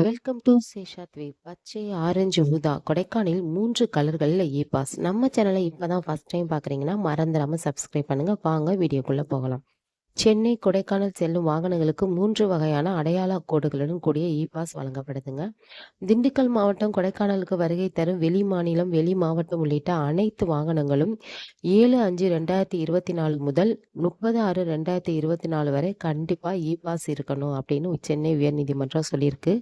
Welcome to சேஷாத் வே. பச்சை, orange, ஊதா Kodaikanal 3 கலர்கள்ல pass. நம்ம சேனலை இப்பதான் ஃபர்ஸ்ட் டைம் பார்க்குறீங்கன்னா மறந்துடாம சப்ஸ்கிரைப் பண்ணுங்க. வாங்க வீடியோக்குள்ள போகலாம். சென்னை, கொடைக்கானல் செல்லும் வாகனங்களுக்கு 3 வகையான அடையாள கோடுகளுடன் கூடிய பாஸ் வழங்கப்படுதுங்க. திண்டுக்கல் மாவட்டம் கொடைக்கானலுக்கு வருகை தரும் வெளி மாநிலம், வெளி மாவட்டம் உள்ளிட்ட அனைத்து வாகனங்களும் 7/5/2024 முதல் 30/6/2024 வரை கண்டிப்பா பாஸ் இருக்கணும் அப்படின்னு சென்னை உயர்நீதிமன்றம் சொல்லியிருக்கு.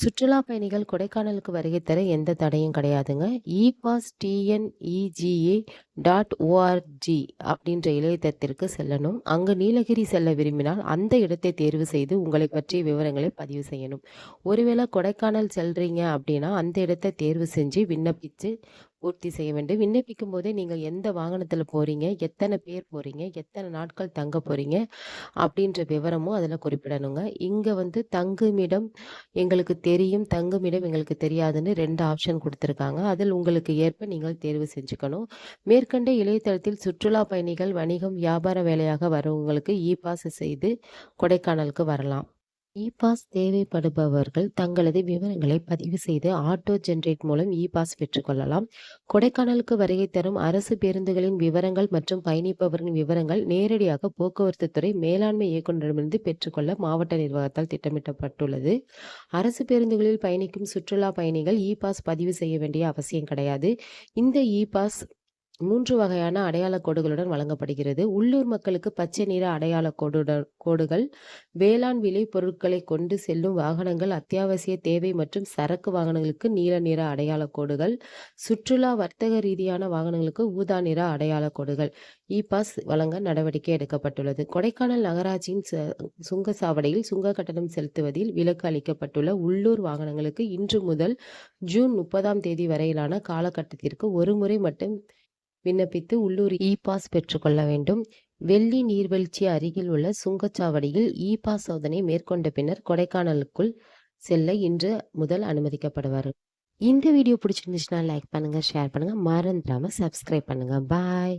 சுற்றுலா பயணிகள் கொடைக்கானலுக்கு வருகை தர எந்த தடையும் கிடையாதுங்க. பாஸ் TNEGA.org அப்படின்ற இணையதளத்திற்கு செல்லணும். அங்கு நீலகிரி செல்ல விரும்பினால் அந்த இடத்தை தேர்வு செய்து உங்களை பற்றிய விவரங்களை பதிவு செய்யணும். ஒருவேளை கொடைக்கானல் செல்றீங்க அப்படின்னா அந்த இடத்தை தேர்வு செஞ்சு விண்ணப்பிச்சு பூர்த்தி செய்ய வேண்டும். விண்ணப்பிக்கும் போதே நீங்கள் எந்த வாகனத்தில் போறீங்க, எத்தனை பேர் போறீங்க, எத்தனை நாட்கள் தங்க போறீங்க அப்படின்ற விவரமும் அதில் குறிப்பிடணுங்க. இங்கே தங்குமிடம் எங்களுக்கு தெரியும், தங்குமிடம் எங்களுக்கு தெரியாதுன்னு 2 ஆப்ஷன் கொடுத்துருக்காங்க. அதில் உங்களுக்கு ஏற்ப நீங்கள் தேர்வு செஞ்சுக்கணும். மேற்கண்ட இணையதளத்தில் சுற்றுலா பயணிகள், வணிகம், வியாபார வேலையாக வரவங்களுக்கு பாஸ் செய்து கொடைக்கானலுக்கு வரலாம். பாஸ் தேவைப்படுபவர்கள் தங்களது விவரங்களை பதிவு செய்து ஆட்டோ ஜென்ரேட் மூலம் பாஸ் பெற்றுக்கொள்ளலாம். கொடைக்கானலுக்கு வருகை தரும் அரசு பேருந்துகளின் விவரங்கள் மற்றும் பயணிப்பவர்களின் விவரங்கள் நேரடியாக போக்குவரத்து துறை மேலாண்மை இயக்குநரிடமிருந்து பெற்றுக்கொள்ள மாவட்ட நிர்வாகத்தால் திட்டமிடப்பட்டுள்ளது. அரசு பேருந்துகளில் பயணிக்கும் சுற்றுலா பயணிகள் பாஸ் பதிவு செய்ய வேண்டிய அவசியம் கிடையாது. இந்த பாஸ் 3 வகையான அடையாள கோடுகளுடன் வழங்கப்படுகிறது. உள்ளூர் மக்களுக்கு பச்சை நிற அடையாள கோடுகள், வேளாண் விளை பொருட்களை கொண்டு செல்லும் வாகனங்கள், அத்தியாவசிய தேவை மற்றும் சரக்கு வாகனங்களுக்கு நீல நிற அடையாள கோடுகள், சுற்றுலா வர்த்தக ரீதியான வாகனங்களுக்கு ஊதா நிற அடையாள கோடுகள் பாஸ் வழங்க நடவடிக்கை எடுக்கப்பட்டுள்ளது. கொடைக்கானல் நகராட்சியின் சுங்கச்சாவடியில் சுங்க கட்டணம் செலுத்துவதில் விலக்கு அளிக்கப்பட்டுள்ள உள்ளூர் வாகனங்களுக்கு இன்று முதல் ஜூன் 30ஆம் தேதி வரையிலான காலகட்டத்திற்கு ஒருமுறை மட்டும் விண்ணப்பித்து உள்ளூர் பாஸ் பெற்றுக்கொள்ள வேண்டும். வெள்ளி நீர்வீழ்ச்சி அருகில் உள்ள சுங்கச்சாவடியில் பாஸ் சோதனை மேற்கொண்ட பின்னர் கொடைக்கானலுக்குள் செல்ல இன்று முதல் அனுமதிக்கப்படுவார். இந்த வீடியோ பிடிச்சிருந்துச்சுன்னா லைக் பண்ணுங்க, ஷேர் பண்ணுங்க, மறந்துடாம சப்ஸ்கிரைப் பண்ணுங்க. பாய்.